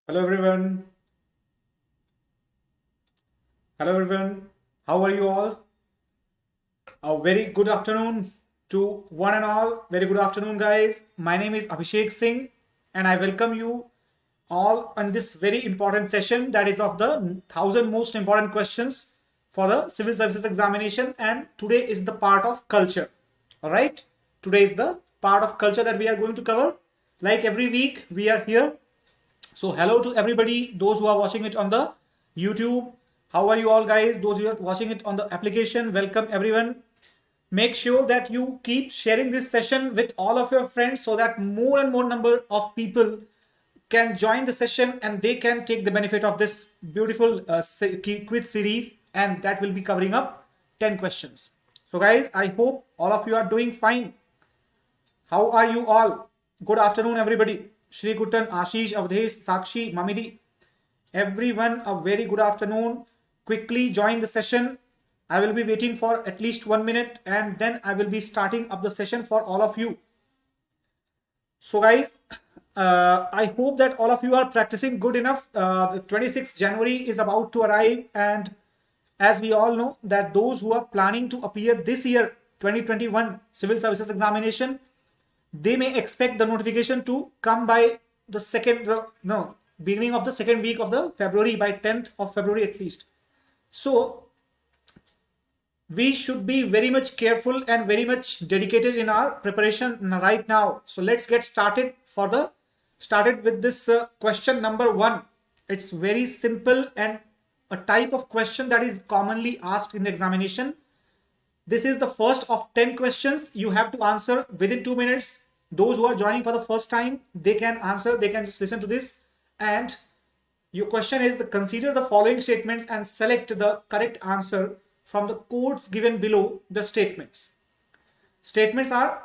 Hello everyone. Hello everyone. How are you all? A very good afternoon to one and all. Very good afternoon, guys. My name is Abhishek Singh, and I welcome you all on this very important session that is of the 1000 most important questions for the civil services examination. And today is the part of culture. All right. Today is the part of culture that we are going to cover. Like every week, we are here. So hello to everybody, those who are watching it on the YouTube. How are you all, guys? Those who are watching it on the application, welcome everyone. Make sure that you keep sharing this session with all of your friends so that more and more number of people can join the session and they can take the benefit of this beautiful quiz series, and that will be covering up 10 questions. So guys, I hope all of you are doing fine. How are you all? Good afternoon, everybody. Shri Kutan, Ashish, Avdesh, Sakshi, Mamidi. Everyone, a very good afternoon. Quickly join the session. I will be waiting for at least 1 minute and then I will be starting up the session for all of you. So guys, I hope that all of you are practicing good enough. The 26th January is about to arrive, and as we all know that those who are planning to appear this year 2021 civil services examination, they may expect the notification to come by the beginning of the second week of the February, by 10th of February at least. So we should be very much careful and very much dedicated in our preparation right now. So let's get started with this question number 1. It's very simple and a type of question that is commonly asked in the examination. This is the first of 10 questions. You have to answer within 2 minutes. Those who are joining for the first time, they can answer, they can just listen to this. And your question is, consider the following statements and select the correct answer from the quotes given below the statements. Statements are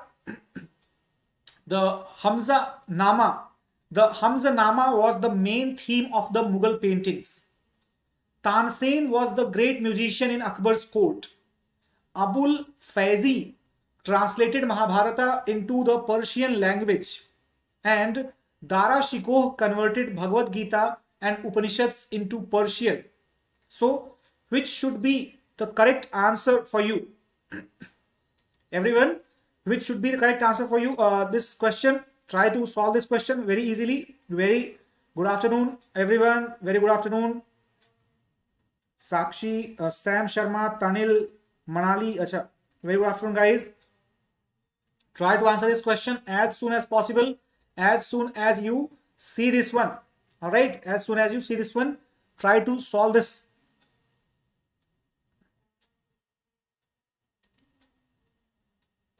the Hamza Nama. The Hamza Nama was the main theme of the Mughal paintings. Tansen was the great musician in Akbar's court. Abul Faizi translated Mahabharata into the Persian language, and Dara Shikoh converted Bhagavad Gita and Upanishads into Persian. So, which should be the correct answer for you? Everyone, which should be the correct answer for you? This question, try to solve this question very easily. Very good afternoon, everyone. Very good afternoon. Sakshi, Sam Sharma, Tanil, Manali. Acha. Very good afternoon, guys. Try to answer this question as soon as possible, as soon as you see this one. All right, as soon as you see this one, try to solve this.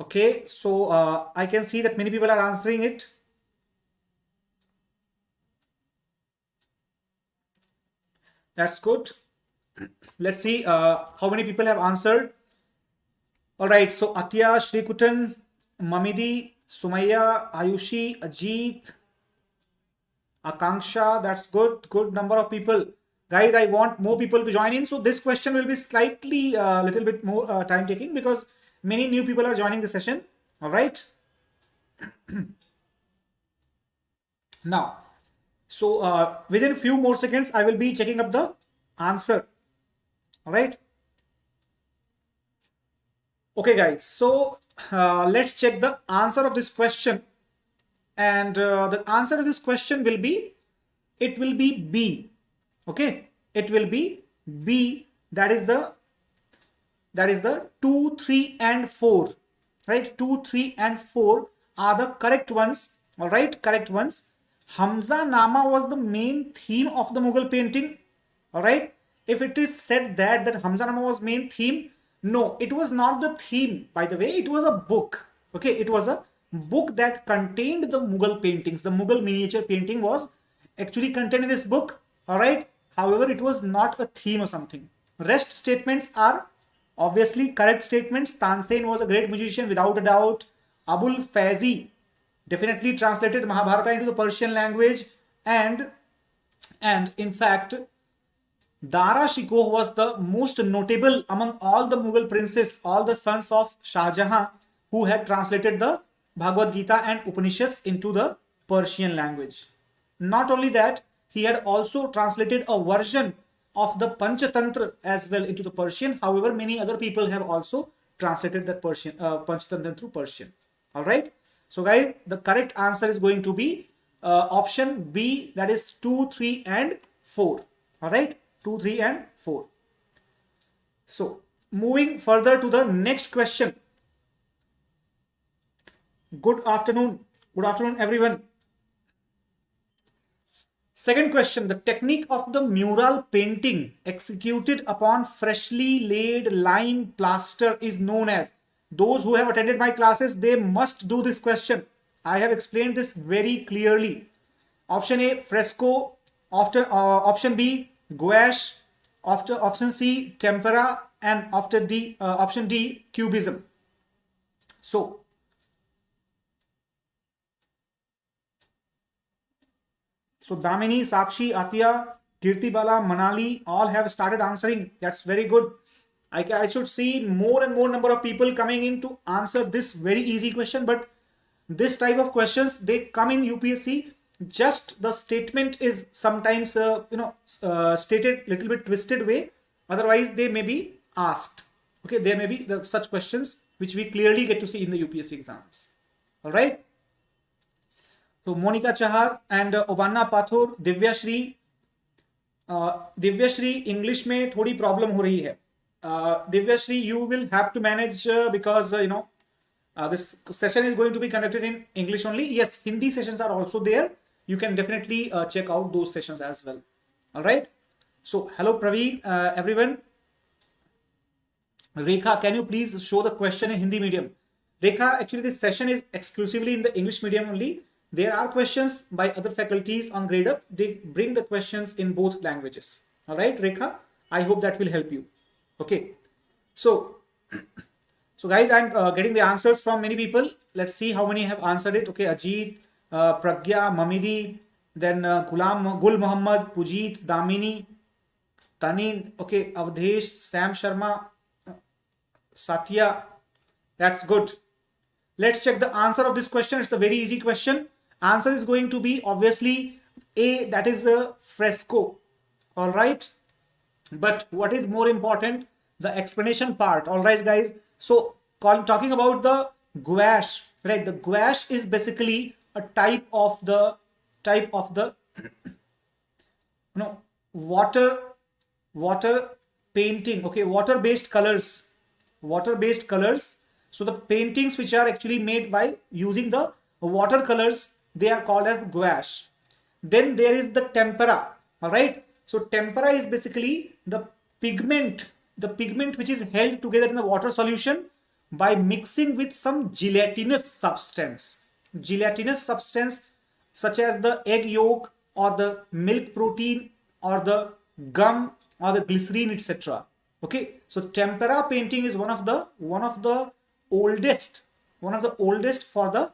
Okay, so I can see that many people are answering it. That's good. Let's see how many people have answered. All right, so Atya, Shrikutan, Mamidi, Sumaya, Ayushi, Ajit, Akanksha, that's good. Good number of people. Guys, I want more people to join in. So this question will be slightly little bit more time taking because many new people are joining the session. All right. Now, so within a few more seconds, I will be checking up the answer. All right. Okay, guys. So let's check the answer of this question. And the answer to this question will be, it will be B. Okay, it will be B. That is the 2, 3 and 4. Right, 2, 3 and 4 are the correct ones. All right, correct ones. Hamza Nama was the main theme of the Mughal painting. All right, if it is said that Hamza Nama was main theme, no, it was not the theme. By the way, it was a book. Okay, it was a book that contained the Mughal paintings. The Mughal miniature painting was actually contained in this book. All right. However, it was not a theme or something. Rest statements are obviously correct statements. Tansen was a great musician without a doubt. Abul Faizi definitely translated Mahabharata into the Persian language, and in fact, Dara Shikoh was the most notable among all the Mughal princes, all the sons of Shah Jahan, who had translated the Bhagavad Gita and Upanishads into the Persian language. Not only that, he had also translated a version of the Panchatantra as well into the Persian. However, many other people have also translated that Panchatantra through Persian. All right. So guys, the correct answer is going to be option B, that is 2, 3 and 4. All right, 2, 3 and 4. So moving further to the next question. Good afternoon everyone. Second question, the technique of the mural painting executed upon freshly laid lime plaster is known as. Those who have attended my classes, they must do this question. I have explained this very clearly. Option A, fresco. Option B, gouache. Option C, tempera. And option D, cubism. So Damini, Sakshi, Atya, Kirtibala, Manali all have started answering. That's very good. I should see more and more number of people coming in to answer this very easy question. But this type of questions, they come in UPSC. Just the statement is sometimes stated little bit twisted way. Otherwise, they may be asked. Okay, there may be such questions which we clearly get to see in the UPSC exams. All right. So Monica Chahar and Obanna Pathur, Divyashri English में थोड़ी problem हो रही है. Divyashri, you will have to manage because this session is going to be conducted in English only. Yes, Hindi sessions are also there. You can definitely check out those sessions as well. All right. So hello Praveen, everyone. Rekha, can you please show the question in Hindi medium? Rekha, actually this session is exclusively in the English medium only. There are questions by other faculties on Gradeup. They bring the questions in both languages. All right, Rekha, I hope that will help you. Okay. So guys, I'm getting the answers from many people. Let's see how many have answered it. Okay, Ajit, Pragya, Mamidi, then Gul Muhammad, Pujit, Damini, Tanin, okay, Avdesh, Sam Sharma, Satya. That's good. Let's check the answer of this question. It's a very easy question. Answer is going to be obviously A, that is a fresco. All right. But what is more important? The explanation part. All right, guys. So talking about the gouache, right? The gouache is basically a type of the water painting. Okay, water-based colors. So the paintings which are actually made by using the watercolors, they are called as gouache. Then there is the tempera. All right. So tempera is basically the pigment which is held together in the water solution by mixing with some gelatinous substance such as the egg yolk or the milk protein or the gum or the glycerine, etc. Okay. So tempera painting is one of the oldest for the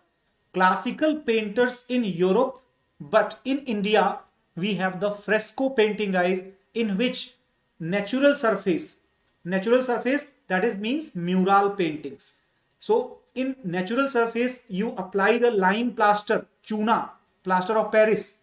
classical painters in Europe. But in India, we have the fresco painting, guys, in which natural surface, that is means mural paintings. So in natural surface, you apply the lime plaster, chuna, plaster of Paris.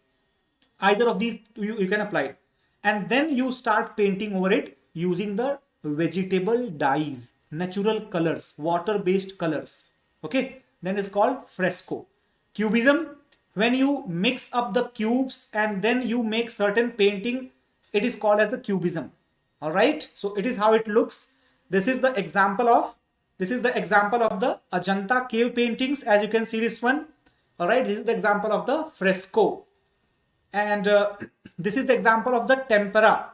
Either of these you can apply it. And then you start painting over it using the vegetable dyes, natural colors, water-based colors. Okay, then it's called fresco. Cubism, when you mix up the cubes and then you make certain painting, it is called as the cubism. All right, so it is how it looks. This is the example of the Ajanta cave paintings, as you can see this one. All right, this is the example of the fresco, and this is the example of the tempera.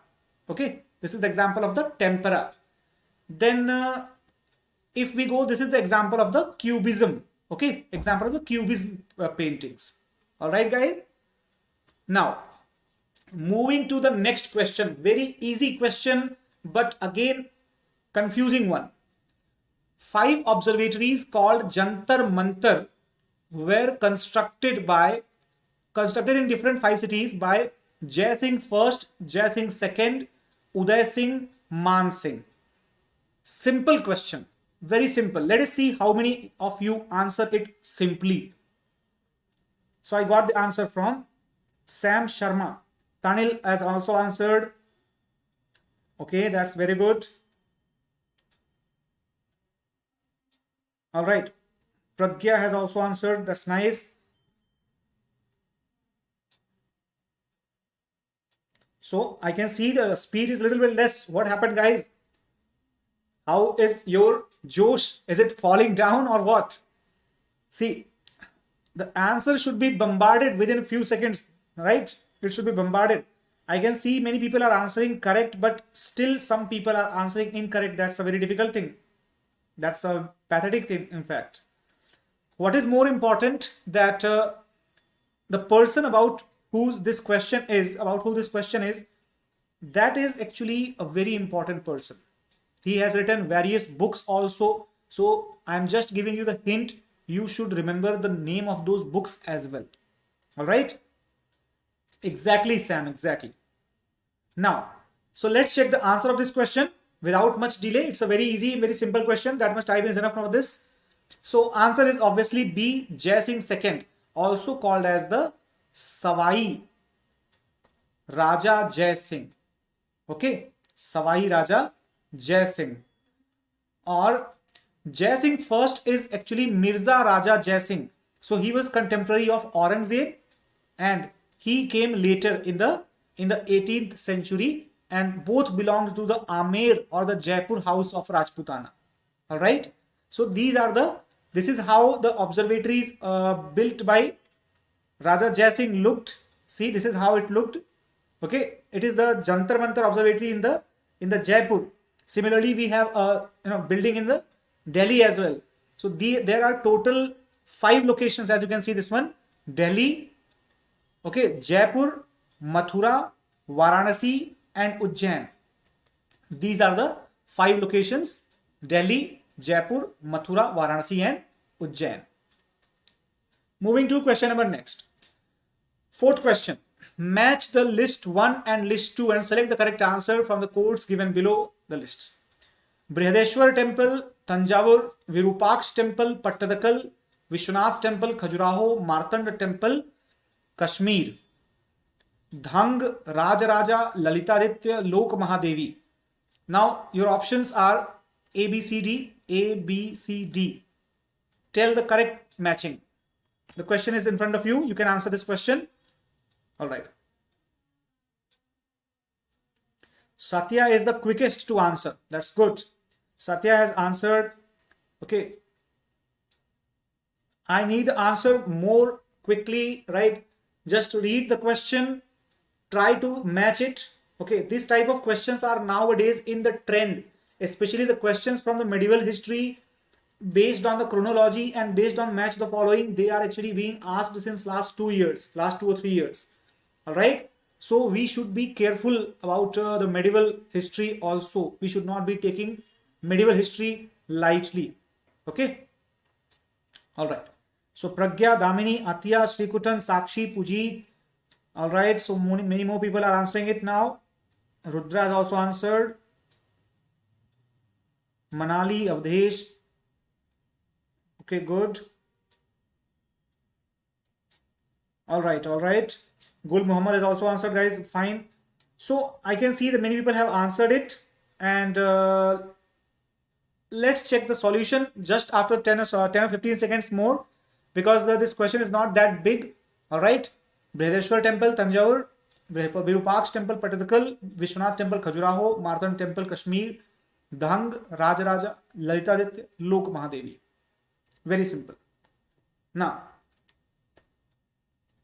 Okay, this is the example of the tempera. Then if we go, this is the example of the cubism. Okay, example of the cubism paintings. All right, guys. Now moving to the next question. Very easy question, but again confusing one. 5 observatories called Jantar Mantar were constructed in different 5 cities by Jai Singh first, Jai Singh second, Uday Singh, Man Singh. Simple question. Very simple. Let us see how many of you answer it simply. So I got the answer from Sam Sharma, Tanil has also answered. Okay, that's very good. All right. Pragya has also answered. That's nice. So I can see the speed is a little bit less. What happened, guys? How is your Josh? Is it falling down or what? See, the answer should be bombarded within a few seconds, right? It should be bombarded. I can see many people are answering correct, but still some people are answering incorrect. That's a very difficult thing. That's a pathetic thing, in fact. What is more important that the person about who this question is, that is actually a very important person. He has written various books also. So I'm just giving you the hint. You should remember the name of those books as well. All right. Exactly, Sam. Exactly. Now, so let's check the answer of this question without much delay. It's a very easy, very simple question. That much time is enough for this. So answer is obviously B. Jai Singh II, also called as the Savai Raja Jai Singh. Okay. Savai Raja Jai Singh. Or Jai Singh first is actually Mirza Raja Jai Singh. So he was contemporary of Aurangzeb and he came later in the 18th century, and both belonged to the Amer or the Jaipur house of Rajputana. All right. So this is how the observatories built by Raja Jai Singh looked. See, this is how it looked. Okay. It is the Jantar Mantar observatory in the Jaipur. Similarly, we have a building in the Delhi as well. So there are total 5 locations, as you can see this one: Delhi, okay, Jaipur, Mathura, Varanasi, and Ujjain. These are the 5 locations: Delhi, Jaipur, Mathura, Varanasi, and Ujjain. Moving to question number next. 4th question. Match the list 1 and list 2 and select the correct answer from the codes given below the lists. Brihadeshwar Temple, Tanjavur, Virupaksh Temple, Pattadakal, Vishwanath Temple, Khajuraho, Martanda Temple, Kashmir. Dhang, Rajaraja, Lalitaditya, Lok Mahadevi. Now your options are A, B, C, D. A, B, C, D. Tell the correct matching. The question is in front of you. You can answer this question. All right. Satya is the quickest to answer. That's good. Satya has answered. Okay. I need the answer more quickly, right? Just read the question. Try to match it. Okay. These type of questions are nowadays in the trend, especially the questions from the medieval history based on the chronology and based on match the following. They are actually being asked since last 2 or 3 years. All right. So we should be careful about the medieval history also. We should not be taking medieval history lightly. Okay. All right. So Pragya, Damini, Atya, Srikutan, Sakshi, Pujeet. All right. So many more people are answering it now. Rudra has also answered. Manali, Avdesh. Okay, good. All right. All right. Gul Muhammad has also answered, guys. Fine. So I can see that many people have answered it, and let's check the solution just after 10 or 15 seconds more, because this question is not that big. All right. Brihadeshwar Temple, Tanjavur, Virupaksh Temple, Pattadakal, Vishwanath Temple, Khajuraho, Martand Temple, Kashmir, Dhang, Rajaraja, Lalitaditya, Lok Mahadevi. Very simple. Now,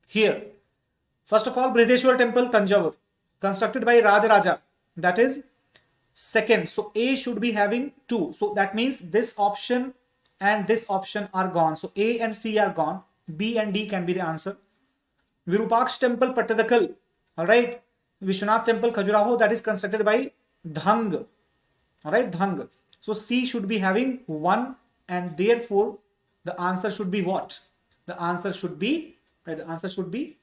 here, first of all, Brihadeshwar Temple, Tanjavur, constructed by Rajaraja. That is second. So A should be having 2. So that means this option and this option are gone. So A and C are gone. B and D can be the answer. Virupaksh Temple, Pattadakal. All right. Vishwanath Temple, Khajuraho, that is constructed by Dhang. All right, Dhang. So C should be having 1, and therefore the answer should be what? The answer should be, right, the answer should be,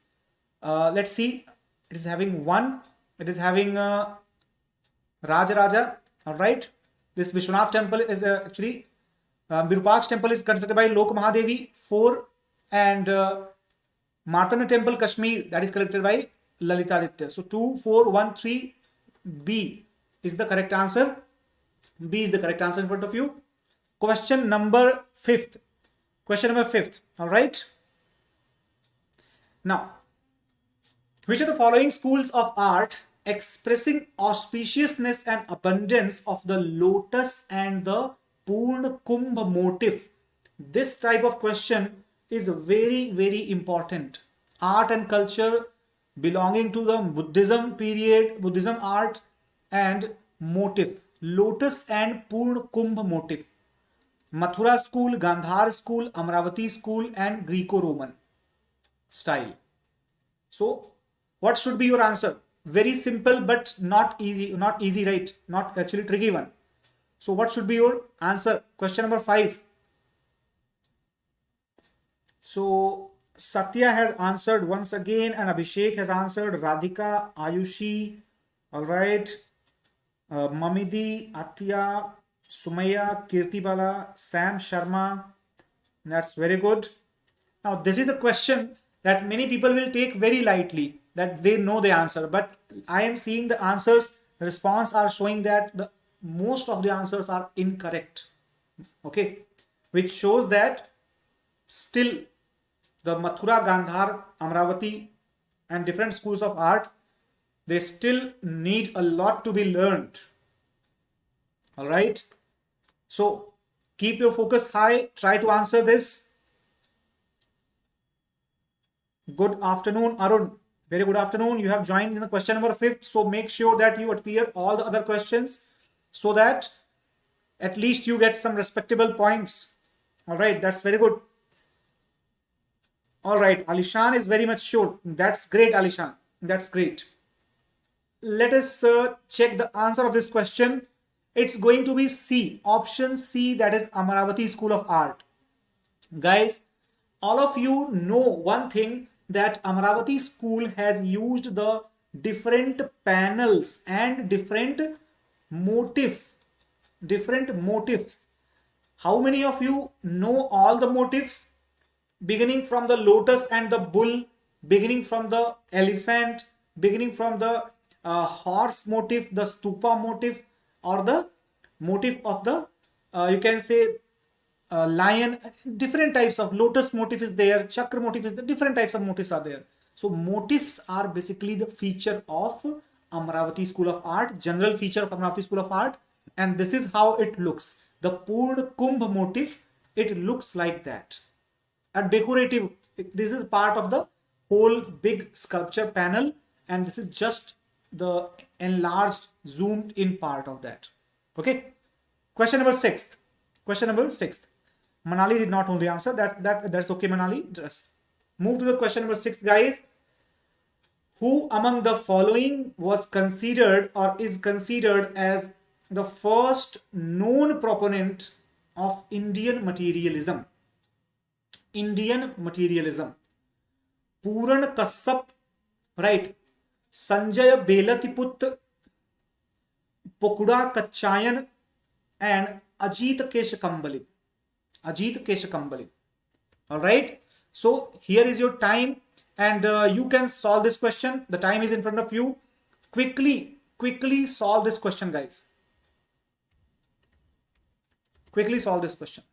let's see, it is having 1, it is having Rajaraja. All right. This Vishwanath Temple is actually, Virupaksh Temple is constructed by Lok Mahadevi, 4, and Martanda Temple, Kashmir, that is constructed by Lalitaditya. So 2, 4, 1, 3, B is the correct answer. B is the correct answer in front of you. Question number 5th. Question number 5th. All right. Now, which of the following schools of art expressing auspiciousness and abundance of the lotus and the purnakumbha motif? This type of question is very, very important. Art and culture belonging to the Buddhism period, Buddhism art and motif. Lotus and purnakumbha motif. Mathura school, Gandhar school, Amravati school and Greco-Roman style. So what should be your answer? Very simple but not easy, right? Not actually tricky one. So what should be your answer? Question number 5. So Satya has answered once again and Abhishek has answered, Radhika, Ayushi, all right, Mamidi, Atya, Sumaya, Kirtibala, Sam Sharma. That's very good. Now this is a question that many people will take very lightly, that they know the answer, but I am seeing the answers, the response are showing that the most of the answers are incorrect. Okay, which shows that still the Mathura, Gandhar, Amravati and different schools of art, they still need a lot to be learned. All right. So keep your focus high. Try to answer this. Good afternoon, Arun. Very good afternoon. You have joined in the question number 5th. So make sure that you appear all the other questions so that at least you get some respectable points. All right. That's very good. All right. Alishan is very much sure. That's great, Alishan. That's great. Let us check the answer of this question. It's going to be C. Option C, that is Amaravati School of Art. Guys, all of you know one thing, that Amaravati school has used the different panels and different motifs. How many of you know all the motifs? Beginning from the lotus and the bull, beginning from the elephant, beginning from the horse motif, the stupa motif, or the motif of the you can say lion. Different types of lotus motif is there, chakra motif is there, different types of motifs are there. So motifs are basically the feature of Amaravati School of Art, general feature of Amaravati School of Art, and this is how it looks. The purnakumbha motif, it looks like that. A decorative, this is part of the whole big sculpture panel, and this is just the enlarged, zoomed in part of that. Okay. Question number 6. Question number 6. Manali did not know the answer. That's okay, Manali. Just move to the question number 6, guys. Who among the following was considered or is considered as the first known proponent of Indian materialism? Indian materialism. Purana Kassapa, right? Sanjay Belatiput, Pokuda Kachayan and Ajit Keshakambali. Ajit Keshakambali. All right. So here is your time, and you can solve this question. The time is in front of you. Quickly solve this question, guys. Quickly solve this question.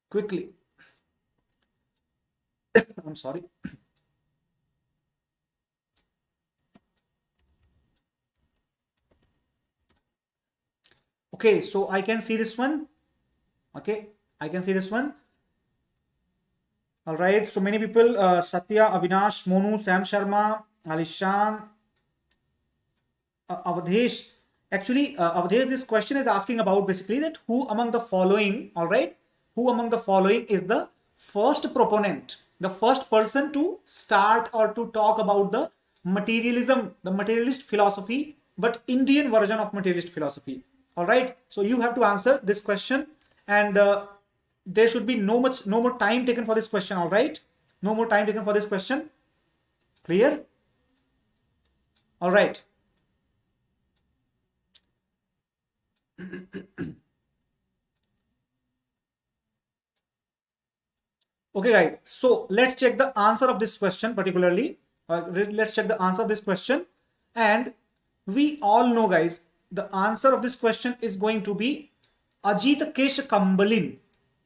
Quickly. I'm sorry. Okay, so I can see this one. Okay, I can see this one. All right, so many people, Satya, Avinash, Monu, Sam Sharma, Alishan, Avadhesh. Actually, Avadhesh, this question is asking about basically that who among the following, all right, who among the following is the first proponent, the first person to start or to talk about the materialism, the materialist philosophy, but Indian version of materialist philosophy. All right, so you have to answer this question, and there should be no more time taken for this question. All right, no more time taken for this question. Clear? All right. Okay, guys. So let's check the answer of this question particularly. Let's check the answer of this question. And we all know, guys, the answer of this question is going to be Ajit Kesh Kambalin.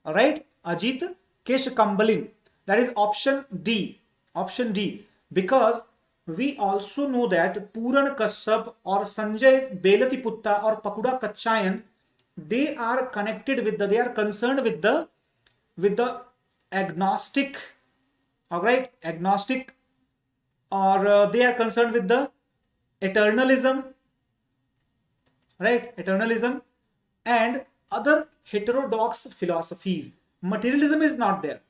All right, Ajit Kesh Kambalin. That is option D. Option D. Because we also know that Purana Kassapa or Sanjay Belatiputta or Pakuda Kachayan, they are connected with the, they are concerned with the agnostic, all right, agnostic, or they are concerned with the eternalism, right, eternalism, and other heterodox philosophies. Materialism is not there.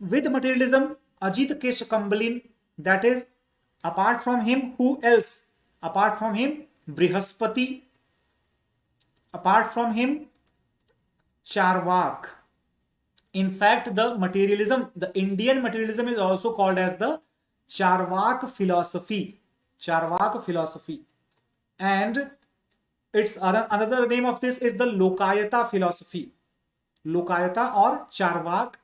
With materialism, Ajit Kesh Kambalin, that is, apart from him, who else? Apart from him, Brihaspati. Apart from him, Charvak. In fact, the materialism, the Indian materialism is also called as the Charvak philosophy. Charvak philosophy. And its another name of this is the Lokayata philosophy. Lokayata or Charvak,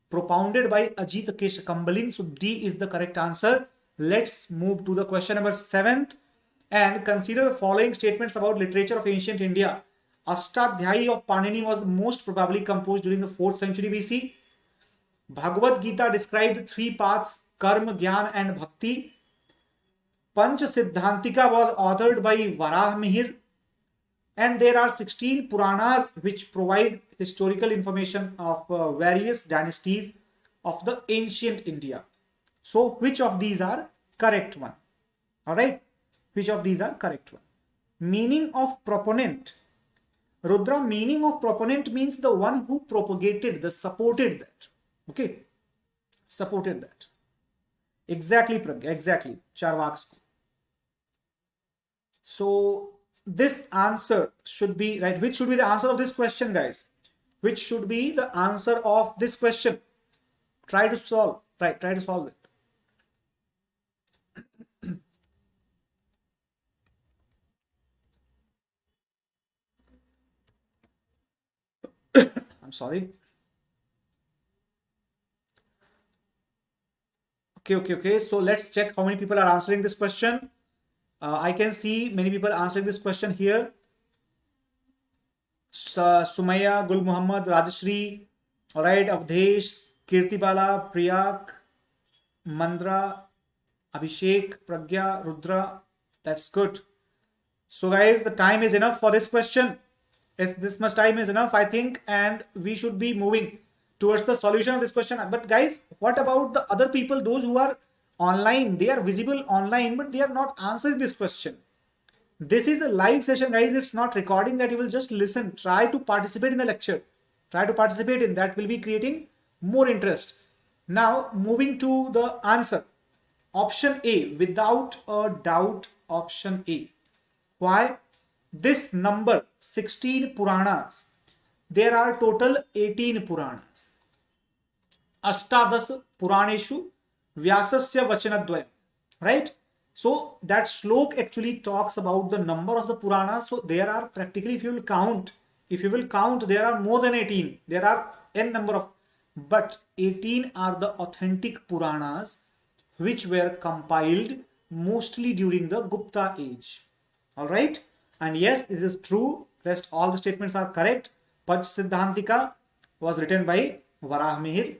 propounded by Ajit Kesh Kambalin. So D is the correct answer. Let's move to the question number 7th and consider the following statements about literature of ancient India. Ashtadhyayi of Panini was most probably composed during the 4th century BC. Bhagavad Gita described 3 paths, Karma, Gyan and Bhakti. Panch Siddhantika was authored by Varahmihir. And there are 16 Puranas which provide historical information of various dynasties of the ancient India. So which of these are correct one? Alright, which of these are correct one? Meaning of proponent. Rudra, meaning of proponent means the one who propagated, the supported that. Okay, supported that. Exactly, Pragya, exactly. Charvak's. So this answer should be, right, which should be the answer of this question, guys? Which should be the answer of this question? Try to solve, right, try to solve it. I'm sorry. Okay. So let's check how many people are answering this question. I can see many people answering this question here. Sumaya, Gul Muhammad, Rajashri, alright, Avdesh, Kirtibala, Priyak, Mandra, Abhishek, Pragya, Rudra. That's good. So guys, the time is enough for this question. Yes, this much time is enough, I think, and we should be moving towards the solution of this question. But guys, what about the other people, those who are online? They are visible online, but they are not answering this question. This is a live session, guys. It's not recording that you will just listen. Try to participate in the lecture. Try to participate in that, will be creating more interest. Now, moving to the answer. Option A, without a doubt, option A. Why? This number, 16 Puranas. There are total 18 Puranas. Ashtadas Puraneshu Vyasasya Vachanadvayam. Right? So that shlok actually talks about the number of the Puranas. So there are practically, if you will count, there are more than 18. There are n number of, but 18 are the authentic Puranas which were compiled mostly during the Gupta age. Alright? And yes, this is true. Rest all the statements are correct. Panch Siddhantika was written by Varahmihir.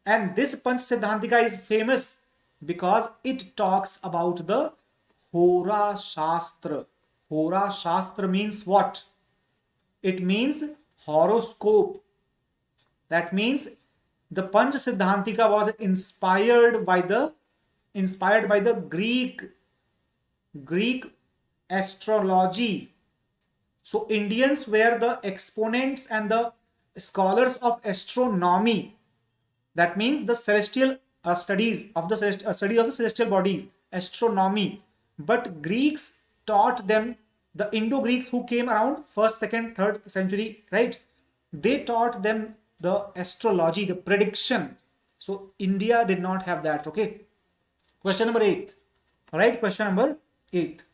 And this Panch Siddhantika is famous because it talks about the Hora Shastra. Hora Shastra means what? It means horoscope. That means the Panch Siddhantika was inspired by the Greek astrology. So Indians were the exponents and the scholars of astronomy. That means the celestial studies of the celestial bodies, astronomy. But Greeks taught them, the Indo-Greeks who came around 1st, 2nd, 3rd century, right? They taught them the astrology, the prediction. So India did not have that. Okay. Question number 8. All right. Question number 8.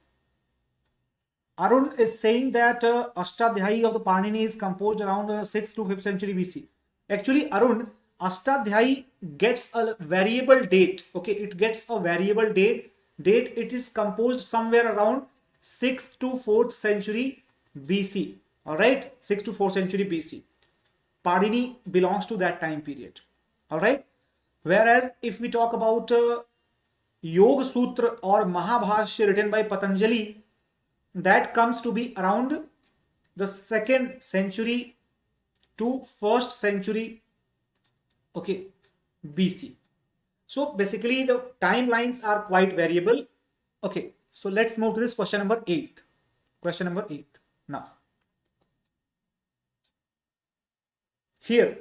Arun is saying that Ashtadhyayi of the Panini is composed around 6th to 5th century BC. Actually, Arun, Ashtadhyayi gets a variable date. Okay, it gets a variable date. It is composed somewhere around 6th to 4th century BC. All right, 6th to 4th century BC. Padini belongs to that time period. All right. Whereas if we talk about Yoga Sutra or Mahabhashya written by Patanjali, that comes to be around the 2nd century to 1st century, okay, BC. So basically the timelines are quite variable. Okay, so let's move to this question number 8. Question number 8. Now, here,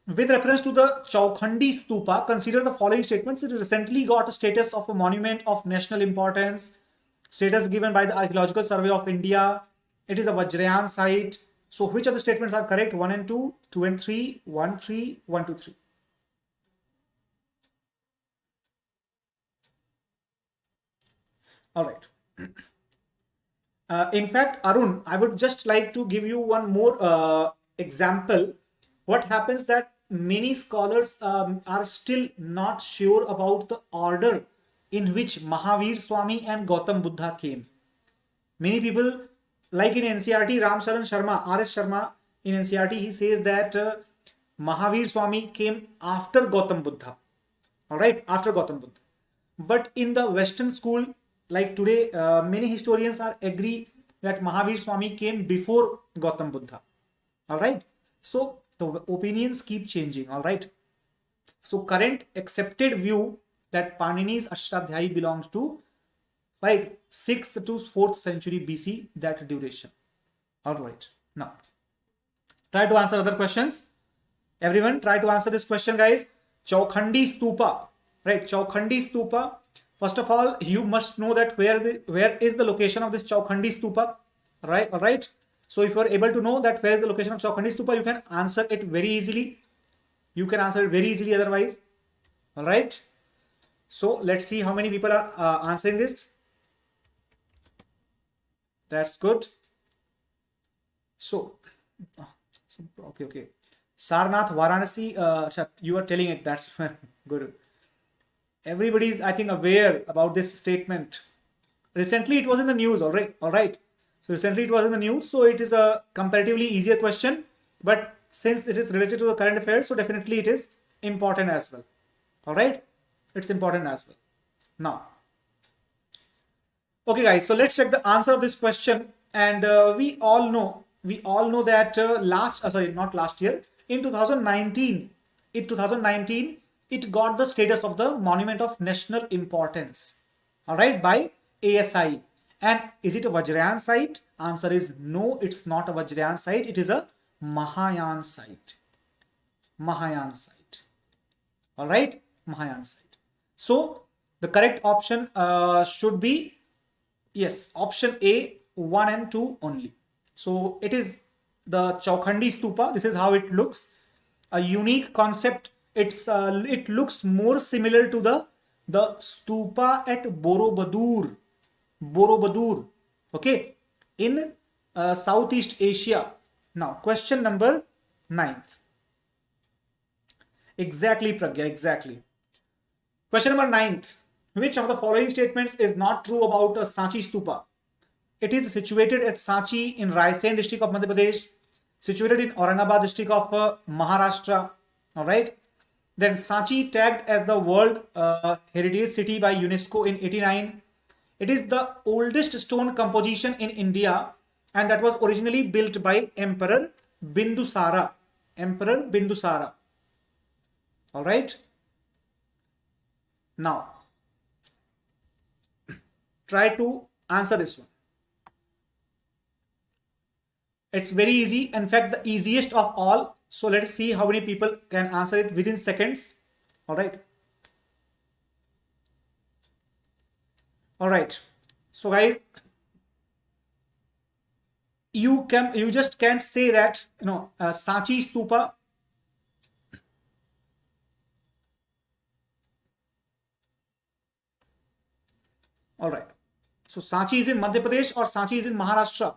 with reference to the Chaukhandi Stupa, consider the following statements. It recently got a status of a monument of national importance, status given by the Archaeological Survey of India. It is a Vajrayan site. So which of the statements are correct? 1 and 2, 2 and 3, 1, 3, 1, 2, 3. All right. In fact, Arun, I would just like to give you one more example. What happens that many scholars are still not sure about the order in which Mahavir Swami and Gautam Buddha came. Many people, like in NCRT, Ram Sharan Sharma, R.S. Sharma, in NCRT, he says that Mahavir Swami came after Gautam Buddha. All right, after Gautam Buddha. But in the Western school, like today, many historians are agree that Mahavir Swami came before Gautam Buddha. All right. So the opinions keep changing. All right. So current accepted view that Panini's Ashtadhyayi belongs to 6th to 4th century BC, that duration. All right. Now, try to answer other questions. Everyone, try to answer this question, guys. Chaukhandi Stupa, right? Chaukhandi Stupa. First of all, you must know that where is the location of this Chaukhandi Stupa, right? All right. So if you are able to know that where is the location of Chaukhandi Stupa, you can answer it very easily. You can answer it very easily otherwise. All right. So let's see how many people are answering this. That's good. So, okay. Sarnath, Varanasi, you are telling it. That's good. Everybody is, I think, aware about this statement. Recently, it was in the news. All right. So recently, it was in the news. So it is a comparatively easier question. But since it is related to the current affairs, so definitely it is important as well. All right. It's important as well. Now, okay, guys. So let's check the answer of this question. And we all know that not last year, in 2019, it got the status of the monument of national importance. All right, by ASI. And is it a Vajrayan site? Answer is no, it's not a Vajrayan site. It is a Mahayan site. Mahayan site. All right, Mahayan site. So the correct option should be, yes, option A, 1 and 2 only. So it is the Chaukhandi Stupa. This is how it looks. A unique concept. It looks more similar to the stupa at Borobudur, okay, in Southeast Asia. Now, question number 9. Exactly, Pragya, exactly. Question number 9. Which of the following statements is not true about a Sanchi Stupa? It is situated at Sanchi in Raisen district of Madhya Pradesh, situated in Aurangabad district of Maharashtra. All right. Then Sanchi tagged as the World Heritage City by UNESCO in 89. It is the oldest stone composition in India, and that was originally built by Emperor Bindusara. All right. Now, try to answer this one. It's very easy. In fact, the easiest of all. So let's see how many people can answer it within seconds. All right. All right. So guys, you just can't say that, Sanchi Stupa. All right. So Sanchi is in Madhya Pradesh or Sanchi is in Maharashtra.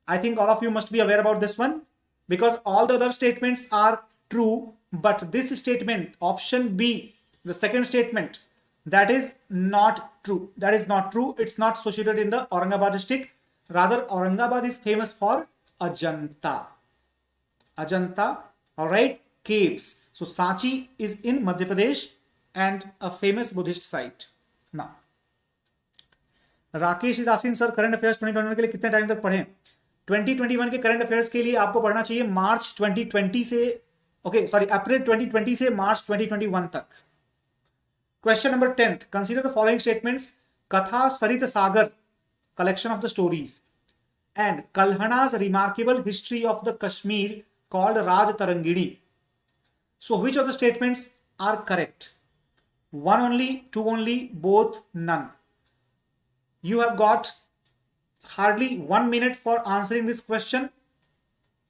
I think all of you must be aware about this one, because all the other statements are true but this statement, option B, the second statement, that is not true. That is not true. It's not situated in the Aurangabad district. Rather, Aurangabad is famous for Ajanta. Ajanta, all right, caves. So Sanchi is in Madhya Pradesh and a famous Buddhist site. Now, Rakesh is asking sir current affairs 2021 के लिए कितने time तक पढ़ें? 2021 के current affairs के लिए आपको पढ़ना चाहिए मार्च 2020 से अप्रैल 2020 से मार्च 2021 तक. Question number 10, consider the following statements. कथा सरित सागर, collection of the stories, and Kalhana's remarkable history of the Kashmir called Raj Tarangini. So which of the statements are correct? One only, two only, both, none. You have got hardly 1 minute for answering this question.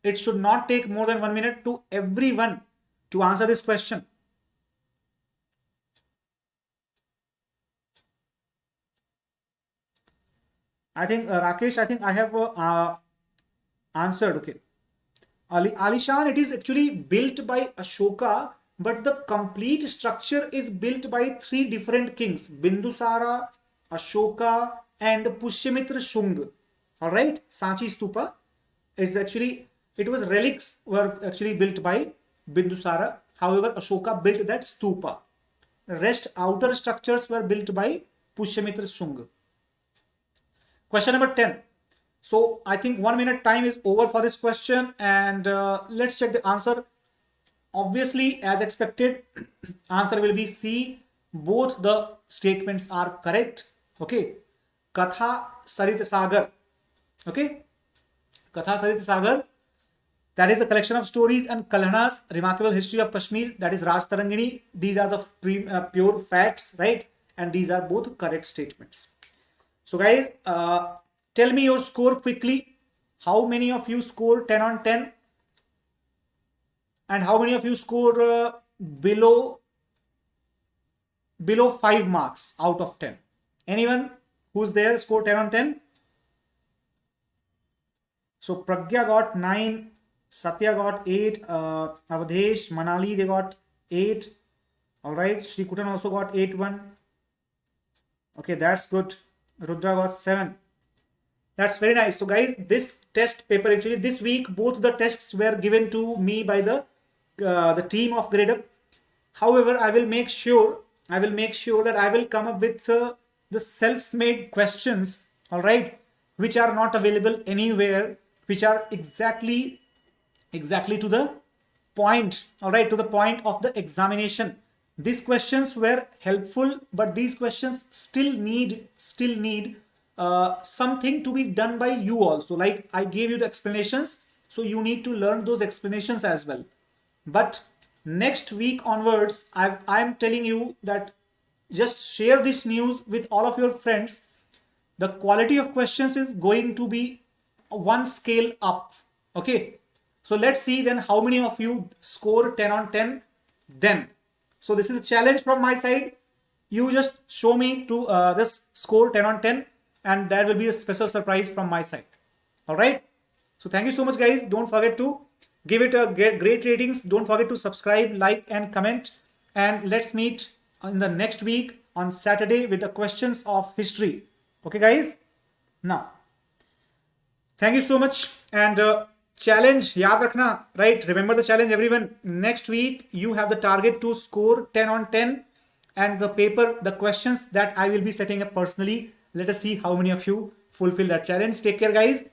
It should not take more than 1 minute to everyone to answer this question. I think Rakesh, I think I have answered. Okay, Alishan, it is actually built by Ashoka, but the complete structure is built by 3 different kings: Bindusara, Ashoka, and Pushyamitra Shung. All right, Sanchi Stupa is actually, it was relics were actually built by Bindusara. However, Ashoka built that stupa. The rest outer structures were built by Pushyamitra Shung. Question number 10. So I think 1 minute time is over for this question, and let's check the answer. Obviously, as expected, answer will be C. Both the statements are correct. Okay, Katha Sarit Sagar. Okay, Katha Sarit Sagar, that is the collection of stories, and Kalhana's remarkable history of Kashmir, that is Raj Tarangini. These are the pure facts, right? And these are both correct statements. So guys, tell me your score quickly. How many of you score 10 on 10? And how many of you score below 5 marks out of 10? Anyone who's there score 10 on 10? So Pragya got 9, Satya got 8, Avadhesh, Manali, they got 8. All right, Shri Kutan also got 8-1. Okay, that's good. Rudra got 7. That's very nice. So guys, this test paper, actually this week both the tests were given to me by the team of Gradeup. However, I will make sure that I will come up with the self-made questions, all right, which are not available anywhere, which are exactly to the point, all right, to the point of the examination. These questions were helpful, but these questions still need something to be done by you also. Like I gave you the explanations, so you need to learn those explanations as well. But next week onwards, I'm telling you that just share this news with all of your friends. The quality of questions is going to be one scale up. Okay, so let's see then how many of you score 10 on 10 then. So this is a challenge from my side. You just show me to just score 10 on 10, and that will be a special surprise from my side. All right. So thank you so much, guys. Don't forget to give it a great ratings. Don't forget to subscribe, like, and comment. And let's meet in the next week on Saturday with the questions of history. Okay, guys. Now, thank you so much. And challenge, yaad rakhna, right? Remember the challenge, everyone. Next week, you have the target to score 10 on 10. And the paper, the questions that I will be setting up personally. Let us see how many of you fulfill that challenge. Take care, guys.